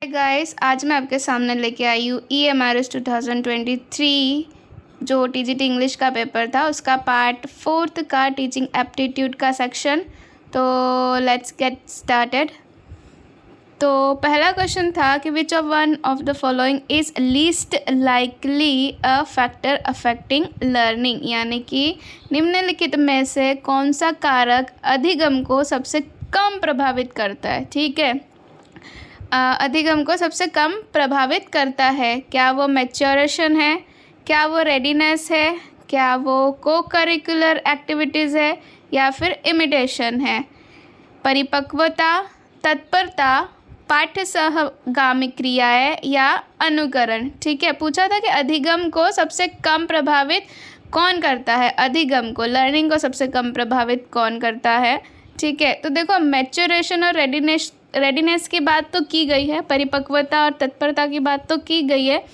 Guys, आज मैं आपके सामने लेके आई हूँ EMRS 2023 जो TGT इंग्लिश का पेपर था उसका पार्ट 4 का टीचिंग एप्टीट्यूड का सेक्शन। तो लेट्स गेट स्टार्टेड। तो पहला क्वेश्चन था कि which of one of the following is least likely a factor affecting learning, यानी कि निम्नलिखित में से कौन सा कारक अधिगम को सबसे कम प्रभावित करता है। ठीक है, अधिगम को सबसे कम प्रभावित करता है। क्या वो मैच्योरेशन है, क्या वो रेडीनेस है, क्या वो को करिकुलर एक्टिविटीज़ है, या फिर इमिटेशन है। परिपक्वता, तत्परता, पाठ्य सहगामी क्रियाएं या अनुकरण। ठीक है, पूछा था कि अधिगम को सबसे कम प्रभावित कौन करता है, अधिगम को लर्निंग को सबसे कम प्रभावित कौन करता है। ठीक है, तो देखो मैच्योरेशन और रेडीनेस की बात तो की गई है, परिपक्वता और तत्परता की बात तो की गई है,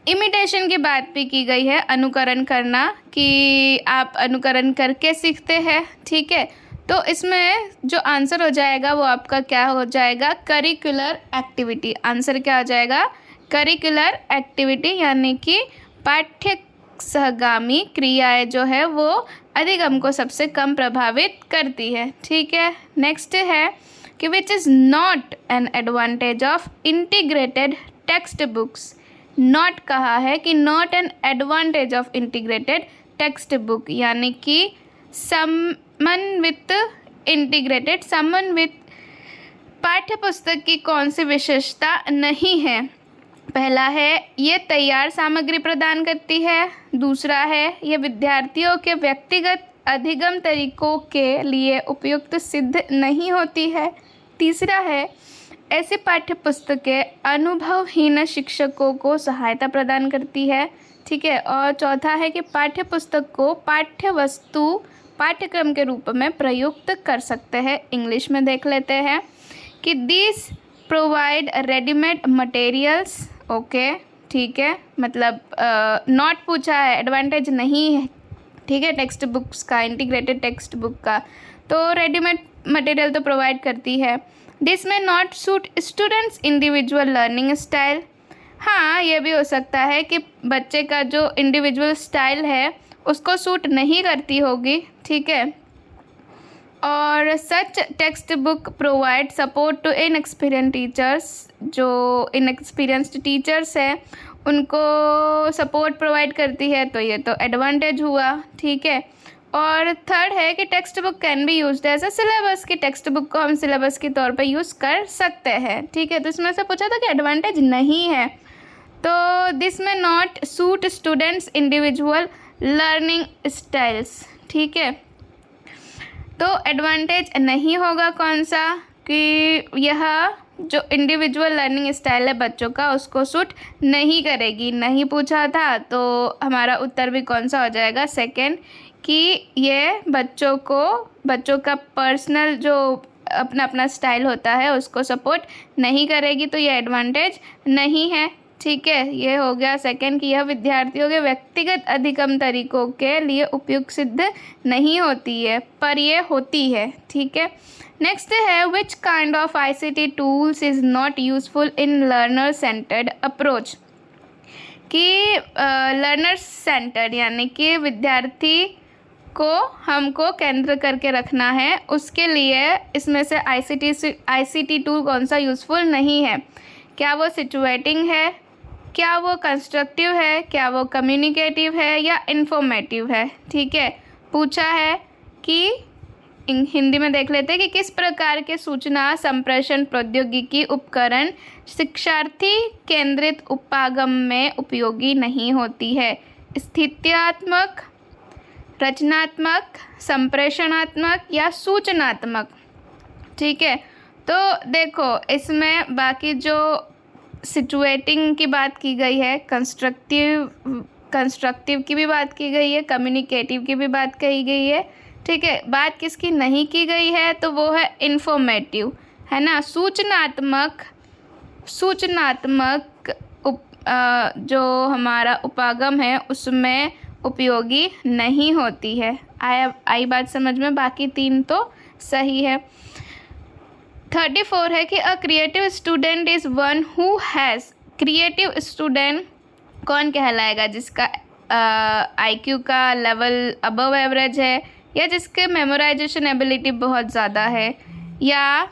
इमिटेशन की बात भी की गई है, अनुकरण करना कि आप अनुकरण करके सीखते हैं। ठीक है, तो इसमें जो आंसर हो जाएगा वो आपका क्या हो जाएगा, करिकुलर एक्टिविटी। आंसर क्या हो जाएगा, करिकुलर एक्टिविटी, यानी कि पाठ्य सहगामी क्रियाएं जो है वो अधिगम को सबसे कम प्रभावित करती है। ठीक है, नेक्स्ट है कि which is not an advantage of integrated text books. Not कहा है कि not an advantage of integrated text book, यानी कि समन्वित इंटीग्रेटेड समन्वित पाठ्य पुस्तक की कौन सी विशेषता नहीं है। पहला है ये तैयार सामग्री प्रदान करती है, दूसरा है ये विद्यार्थियों के व्यक्तिगत अधिगम तरीकों के लिए उपयुक्त सिद्ध नहीं होती है, तीसरा है ऐसी पाठ्य पुस्तकें अनुभवहीन शिक्षकों को सहायता प्रदान करती है। ठीक है, और चौथा है कि पाठ्य पुस्तक को पाठ्य वस्तु पाठ्यक्रम के रूप में प्रयुक्त कर सकते हैं। इंग्लिश में देख लेते हैं कि this provide readymade materials. Okay, ठीक है, मतलब नॉट पूछा है, एडवांटेज नहीं है। ठीक है, टेक्स्ट बुक्स का, इंटीग्रेटेड टेक्स्ट बुक का, तो रेडीमेड मटेरियल तो प्रोवाइड करती है। दिस में not suit students individual learning style. हाँ, ये भी हो सकता है कि बच्चे का जो इंडिविजुअल स्टाइल है उसको सूट नहीं करती होगी। ठीक है, और such text book provide support to inexperience teachers. जो इनएक्सपीरियंस्ड टीचर्स हैं उनको सपोर्ट प्रोवाइड करती है, तो ये तो एडवांटेज हुआ। ठीक है, और थर्ड है कि textbook can be used as a syllabus, की टेक्स्ट बुक को हम सिलेबस के तौर पे यूज़ कर सकते हैं। ठीक है, तो इसमें से पूछा था कि एडवांटेज नहीं है, तो दिस में not suit students individual learning styles. ठीक है, तो एडवांटेज नहीं होगा कौन सा, कि यह जो इंडिविजुअल लर्निंग स्टाइल है बच्चों का उसको सूट नहीं करेगी। नहीं पूछा था तो हमारा उत्तर भी कौन सा हो जाएगा, सेकंड, कि ये बच्चों का पर्सनल जो अपना अपना स्टाइल होता है उसको सपोर्ट नहीं करेगी, तो ये एडवांटेज नहीं है। ठीक है, ये हो गया सेकंड, कि यह विद्यार्थियों के व्यक्तिगत अधिगम तरीकों के लिए उपयुक्त सिद्ध नहीं होती है, पर ये होती है। ठीक है, नेक्स्ट है which kind of ICT tools is not useful in learner centred approach. कि लर्नर सेंटर्ड यानी कि विद्यार्थी को हमको केंद्र करके रखना है, उसके लिए इसमें से ICT टूल कौन सा यूज़फुल नहीं है। क्या वो सिचुएटिंग है, क्या वो कंस्ट्रक्टिव है, क्या वो कम्युनिकेटिव है, या इन्फॉर्मेटिव है। ठीक है, पूछा है कि हिंदी में देख लेते हैं कि किस प्रकार के सूचना संप्रेषण प्रौद्योगिकी उपकरण शिक्षार्थी केंद्रित उपागम में उपयोगी नहीं होती है। स्थित्यात्मक, रचनात्मक, संप्रेषणात्मक या सूचनात्मक। ठीक है, तो देखो इसमें बाकी जो सिचुएटिंग की बात की गई है, कंस्ट्रक्टिव की भी बात की गई है, कम्युनिकेटिव की भी बात कही गई है। ठीक है, बात किसकी नहीं की गई है, तो वो है इन्फॉर्मेटिव, है ना। सूचनात्मक जो हमारा उपागम है उसमें उपयोगी नहीं होती है। आई बात समझ में, बाकी तीन तो सही है। नेक्स्ट है which of the following is not true. कि लर्नर्स सेंटर्ड यानी कि विद्यार्थी को हमको केंद्र करके रखना है, उसके लिए इसमें से ICT टूल कौन सा यूज़फुल नहीं है। क्या वो सिचुएटिंग है, क्या वो कंस्ट्रक्टिव है, क्या वो कम्युनिकेटिव है, या सूचनात्मक। ठीक है, तो देखो इसमें बाकी जो 34 है कि a creative student is one who has, creative student कौन कहलाएगा? जिसका IQ का लेवल अबव एवरेज है, या जिसके मेमोराइजेशन एबिलिटी बहुत ज़्यादा है, या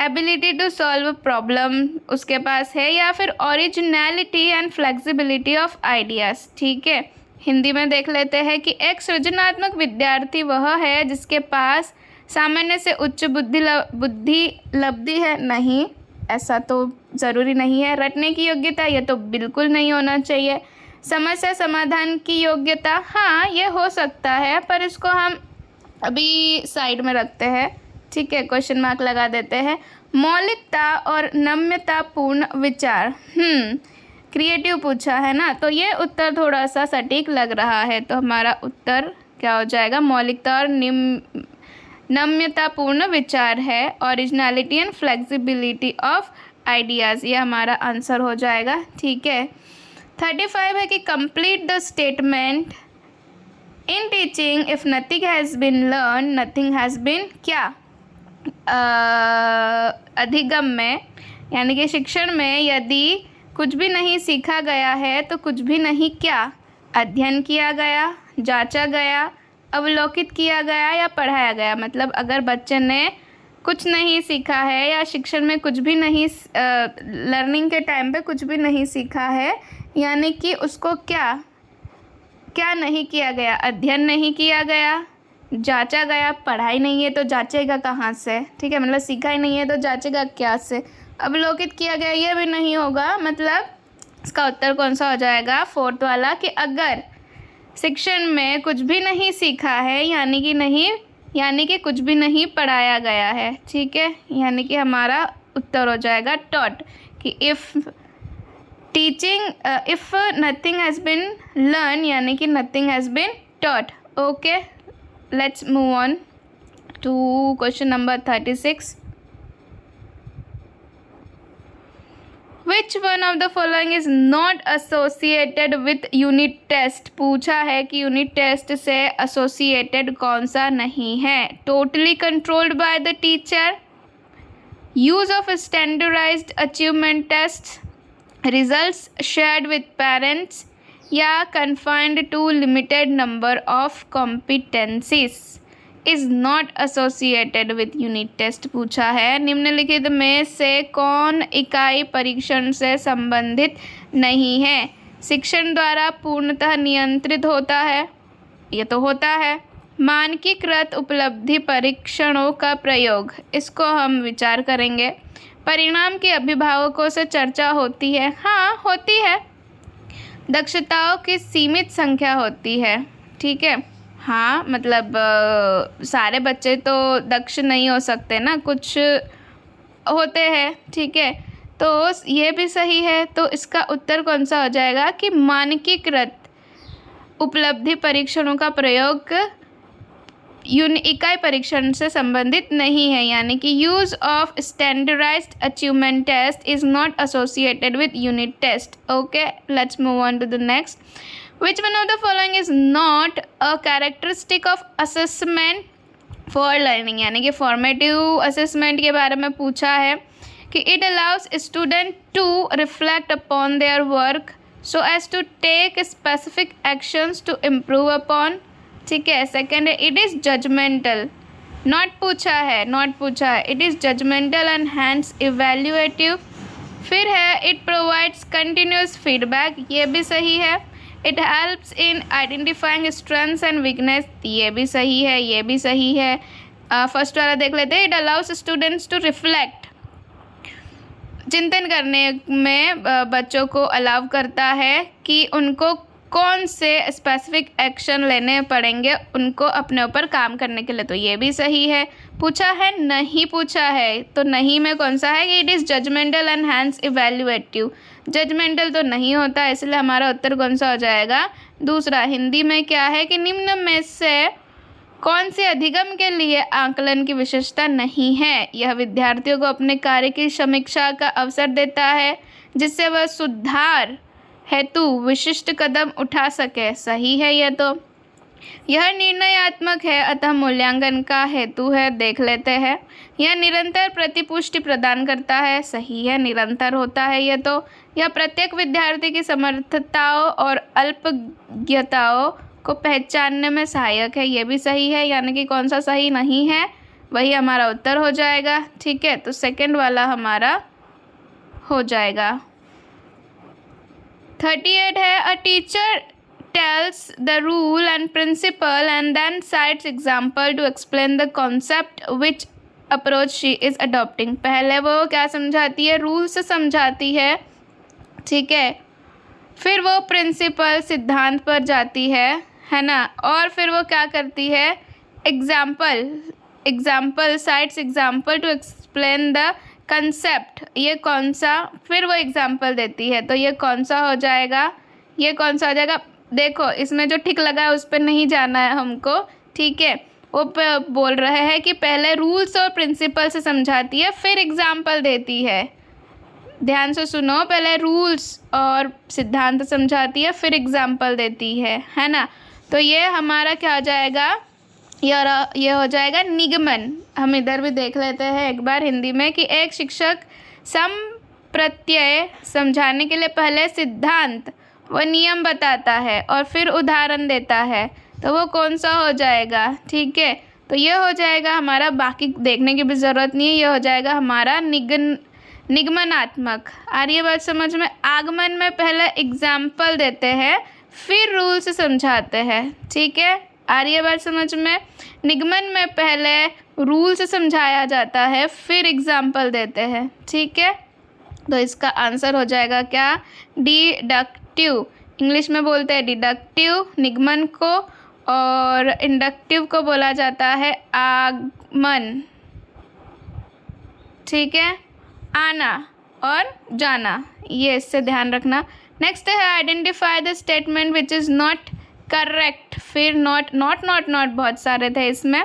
एबिलिटी टू सॉल्व प्रॉब्लम उसके पास है, या फिर originality and flexibility of ideas. ठीक है, हिंदी में देख लेते हैं कि एक सृजनात्मक विद्यार्थी वह है जिसके पास सामान्य से उच्च बुद्धि लब्धि है। नहीं, ऐसा तो ज़रूरी नहीं है। रटने की योग्यता, ये तो बिल्कुल नहीं होना चाहिए। समस्या समाधान की योग्यता, हाँ ये हो सकता है, पर इसको हम अभी साइड में रखते हैं। ठीक है, क्वेश्चन मार्क लगा देते हैं। मौलिकता और नम्यतापूर्ण विचार, क्रिएटिव पूछा है ना, तो ये उत्तर थोड़ा सा सटीक लग रहा है। तो हमारा उत्तर क्या हो जाएगा? मौलिकता और नम्यतापूर्ण विचार है। Originality and flexibility of ideas, ये हमारा आंसर हो जाएगा। ठीक है, 35 है कि complete the statement in teaching if nothing has been learn, nothing has been क्या? अधिगम में, यानी कि शिक्षण में यदि कुछ भी नहीं सीखा गया है तो कुछ भी नहीं क्या? अध्ययन किया गया, जांचा गया, अवलोकित किया गया या पढ़ाया गया। मतलब अगर बच्चे ने कुछ नहीं सीखा है या शिक्षण में कुछ भी नहीं, लर्निंग के टाइम पे कुछ भी नहीं सीखा है, यानी कि उसको क्या क्या नहीं किया गया? अध्ययन नहीं किया गया, जांचा गया, पढ़ाई नहीं है तो जांचेगा कहाँ से? ठीक है, मतलब सीखा ही नहीं है तो जांचेगा क्या से? अवलोकित किया गया, ये भी नहीं होगा। मतलब इसका उत्तर कौन सा हो जाएगा? 4th वाला, कि अगर शिक्षण में कुछ भी नहीं सीखा है यानी कि कुछ भी नहीं पढ़ाया गया है। ठीक है, यानी कि हमारा उत्तर हो जाएगा टॉट, कि if nothing has been learn, यानी कि nothing has been taught. Okay, let's move on to question number 36। Which one of the following is not associated with unit test? पूछा है कि यूनिट टेस्ट से एसोसिएटेड कौन सा नहीं है? Totally controlled by the teacher, use of standardised achievement test, results shared with parents, या confined to limited number of competencies is not associated with unit test पूछा है। निम्नलिखित में से कौन इकाई परीक्षण से संबंधित नहीं है? शिक्षण द्वारा पूर्णतः नियंत्रित होता है, ये तो होता है। मानकीकृत उपलब्धि परीक्षणों का प्रयोग, इसको हम विचार करेंगे। परिणाम की अभिभावकों से चर्चा होती है, हाँ होती है। दक्षताओं की सीमित संख्या होती है। ठीक है, हाँ मतलब सारे बच्चे तो दक्ष नहीं हो सकते ना, कुछ होते हैं। ठीक है, तो ये भी सही है। तो इसका उत्तर कौन सा हो जाएगा? कि मानकीकृत उपलब्धि परीक्षणों का प्रयोग इकाई परीक्षण से संबंधित नहीं है, यानी कि use of standardised achievement test is not associated with unit test. Okay, let's move on to the next. Which one of the following is not a characteristic of assessment for learning? यानी कि formative assessment के बारे में पूछा है कि it allows student to reflect upon their work so as to take specific actions to improve upon। ठीक है, सेकेंड है it is judgmental, not पूछा है, it is judgmental and hence evaluative। फिर है it provides continuous feedback, ये भी सही है। It helps in identifying strengths and weakness, ये भी सही है, ये भी सही है। फर्स्ट वाला देख लेते हैं। It allows students to reflect, चिंतन करने में बच्चों को अलाउ करता है कि उनको कौन से स्पेसिफिक एक्शन लेने पड़ेंगे उनको अपने ऊपर काम करने के लिए, तो ये भी सही है। पूछा है नहीं पूछा है, तो नहीं में कौन सा है कि it is judgmental and hence evaluative. Judgmental तो नहीं होता, इसलिए हमारा उत्तर कौन सा हो जाएगा? दूसरा। हिंदी में क्या है कि निम्न में से कौन से अधिगम के लिए आकलन की विशेषता नहीं है? यह विद्यार्थियों को अपने कार्य की समीक्षा का अवसर देता है जिससे वह सुधार हेतु विशिष्ट कदम उठा सके, सही है ये तो। यह निर्णयात्मक है अतः मूल्यांकन का हेतु है, देख लेते हैं। यह निरंतर प्रतिपुष्टि प्रदान करता है, सही है, निरंतर होता है ये तो। यह प्रत्येक विद्यार्थी की समर्थताओं और अल्पज्ञताओं को पहचानने में सहायक है, ये भी सही है, यानी कि कौन सा सही नहीं है वही हमारा उत्तर हो जाएगा। ठीक है, तो सेकंड वाला हमारा हो जाएगा। 38 है, a teacher tells the rule and principle and then cites example to explain the concept which approach she is adopting। पहले वो क्या समझाती है, रूल से समझाती है, ठीक है, फिर वो प्रिंसिपल सिद्धांत पर जाती है ना, और फिर वो क्या करती है, example cites example to explain the concept, ये कौन सा, फिर वो एग्जाम्पल देती है, तो ये कौन सा हो जाएगा, ये कौन सा हो जाएगा। देखो इसमें जो टिक लगा है उस पर नहीं जाना है हमको, ठीक है, वो बोल रहे हैं कि पहले रूल्स और प्रिंसिपल से समझाती है फिर एग्जाम्पल देती है। ध्यान से सुनो, पहले रूल्स और सिद्धांत समझाती है फिर एग्जाम्पल देती है ना। तो ये हमारा क्या हो जाएगा, ये हो जाएगा निगमन। हम इधर भी देख लेते हैं एक बार हिंदी में कि एक शिक्षक संप्रत्यय समझाने के लिए पहले सिद्धांत वो नियम बताता है और फिर उदाहरण देता है, तो वो कौन सा हो जाएगा। ठीक है, तो ये हो जाएगा हमारा, बाकी देखने की भी ज़रूरत नहीं है, ये हो जाएगा हमारा निगमनात्मक। आ रही है बात समझ में। आगमन में पहले एग्जाम्पल देते हैं फिर रूल से समझाते हैं, ठीक है, आ रही है बात समझ में। निगमन में पहले रूल से समझाया जाता है फिर एग्जाम्पल देते हैं, ठीक है, तो इसका आंसर हो जाएगा क्या, डिडक्टिव। इंग्लिश में बोलते हैं डिडक्टिव निगमन को, और इंडक्टिव को बोला जाता है आगमन, ठीक है, आना और जाना, ये इससे ध्यान रखना। नेक्स्ट है identify the statement which is not correct, फिर नॉट बहुत सारे थे इसमें,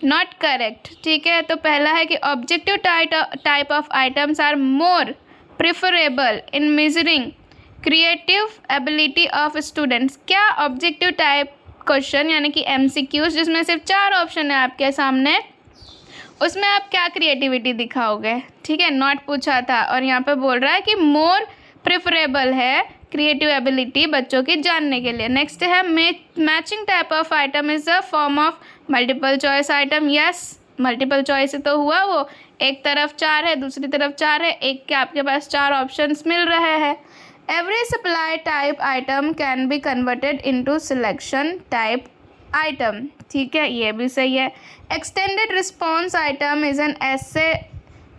नॉट करेक्ट, ठीक है। तो पहला है कि objective type of items are more preferable in measuring creative ability of students. क्या ऑब्जेक्टिव टाइप क्वेश्चन यानी कि MCQs जिसमें सिर्फ 4 ऑप्शन है आपके सामने, उसमें आप क्या क्रिएटिविटी दिखाओगे, ठीक है, नॉट पूछा था और यहाँ पे बोल रहा है कि मोर प्रेफरेबल है क्रिएटिव एबिलिटी बच्चों की जानने के लिए। नेक्स्ट है matching type of item is a form of multiple choice item. Yes, multiple choice तो हुआ, वो एक तरफ 4 है दूसरी तरफ 4 है, एक के आपके पास 4 ऑप्शंस मिल रहे हैं। Every supply type item can be converted into selection type item, ठीक है, ये भी सही है। Extended response item is an ऐसे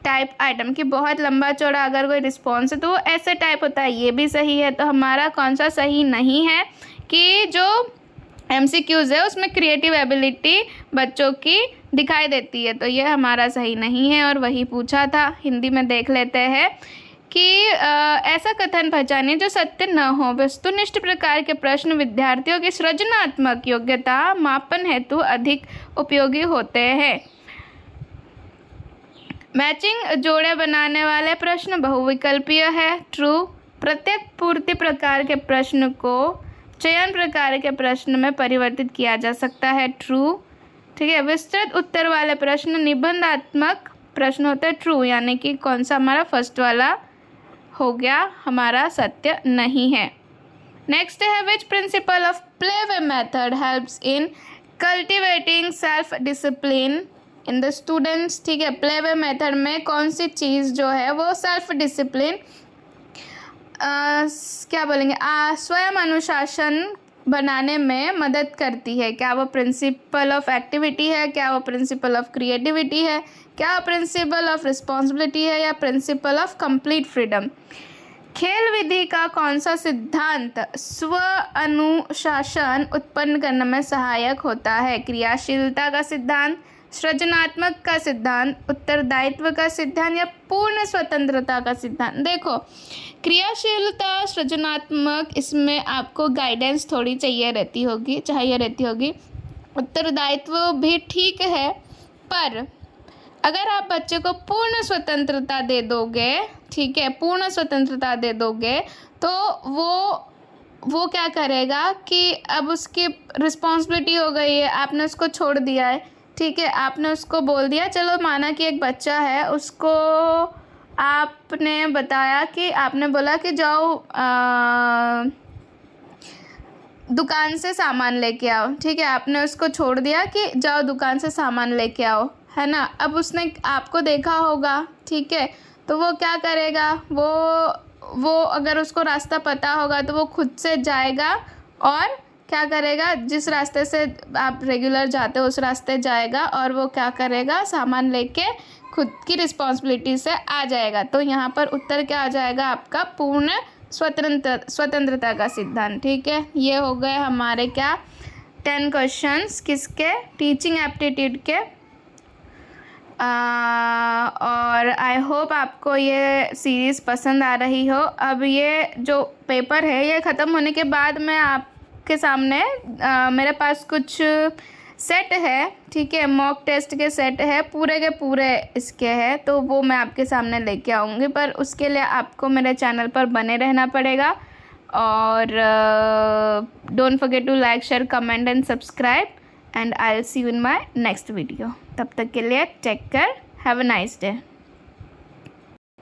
टाइप आइटम की बहुत लंबा चौड़ा अगर कोई रिस्पॉन्स है तो वो ऐसे टाइप होता है, ये भी सही है। तो हमारा कौन सा सही नहीं है कि जो MCQs है उसमें क्रिएटिव एबिलिटी बच्चों की दिखाई देती है, तो ये हमारा सही नहीं है और वही पूछा था। हिंदी में देख लेते हैं कि ऐसा कथन पहचानिए जो सत्य न हो। वस्तुनिष्ठ प्रकार के प्रश्न विद्यार्थियों की सृजनात्मक योग्यता मापन हेतु अधिक उपयोगी होते हैं। मैचिंग जोड़े बनाने वाले प्रश्न बहुविकल्पीय है, ट्रू। प्रत्येक पूर्ति प्रकार के प्रश्न को चयन प्रकार के प्रश्न में परिवर्तित किया जा सकता है, ट्रू, ठीक है। विस्तृत उत्तर वाले प्रश्न निबंधात्मक प्रश्न होते हैं, ट्रू, यानी कि कौन सा हमारा फर्स्ट वाला हो गया, हमारा सत्य नहीं है। नेक्स्ट है which principle of playway method helps in cultivating self discipline in the students, ठीक है। प्लेवे मेथड में कौन सी चीज़ जो है वो सेल्फ डिसिप्लिन क्या बोलेंगे स्वयं अनुशासन बनाने में मदद करती है। क्या वो प्रिंसिपल ऑफ एक्टिविटी है, क्या वो प्रिंसिपल ऑफ क्रिएटिविटी है, क्या प्रिंसिपल ऑफ रिस्पॉन्सिबिलिटी है, या प्रिंसिपल ऑफ कंप्लीट फ्रीडम। खेल विधि का कौन सा सिद्धांत स्व अनुशासन उत्पन्न करने में सहायक होता है। क्रियाशीलता का सिद्धांत, सृजनात्मक का सिद्धांत, उत्तरदायित्व का सिद्धांत, या पूर्ण स्वतंत्रता का सिद्धांत। देखो क्रियाशीलता, सृजनात्मक, इसमें आपको गाइडेंस थोड़ी चाहिए रहती होगी। उत्तरदायित्व भी ठीक है, पर अगर आप बच्चे को पूर्ण स्वतंत्रता दे दोगे, ठीक है, पूर्ण स्वतंत्रता दे दोगे तो वो वो क्या करेगा कि अब उसकी रिस्पॉन्सिबिलिटी हो गई है, आपने उसको छोड़ दिया है, ठीक है, आपने उसको बोल दिया, चलो माना कि एक बच्चा है, उसको आपने बताया कि आपने बोला कि जाओ दुकान से सामान लेके आओ, ठीक है, आपने उसको छोड़ दिया कि जाओ दुकान से सामान लेके आओ, है ना। अब उसने आपको देखा होगा, ठीक है, तो वो क्या करेगा, वो अगर उसको रास्ता पता होगा तो वो खुद से जाएगा और क्या करेगा, जिस रास्ते से आप रेगुलर जाते हो उस रास्ते जाएगा और वो क्या करेगा, सामान लेके खुद की रिस्पॉन्सिबिलिटी से आ जाएगा। तो यहाँ पर उत्तर क्या आ जाएगा आपका, पूर्ण स्वतंत्रता का सिद्धांत, ठीक है। ये हो गए हमारे क्या 10 क्वेश्चंस किसके, टीचिंग एप्टीट्यूड के। और आई होप आपको ये सीरीज़ पसंद आ रही हो। अब ये जो पेपर है ये ख़त्म होने के बाद मैं आपके सामने मेरे पास कुछ सेट है, ठीक है, मॉक टेस्ट के सेट है, पूरे के पूरे इसके हैं, तो वो मैं आपके सामने लेके आऊँगी, पर उसके लिए आपको मेरे चैनल पर बने रहना पड़ेगा। और don't forget to like, share, comment and subscribe, and I will see you in my next video. तब तक के लिए take care, have a nice day.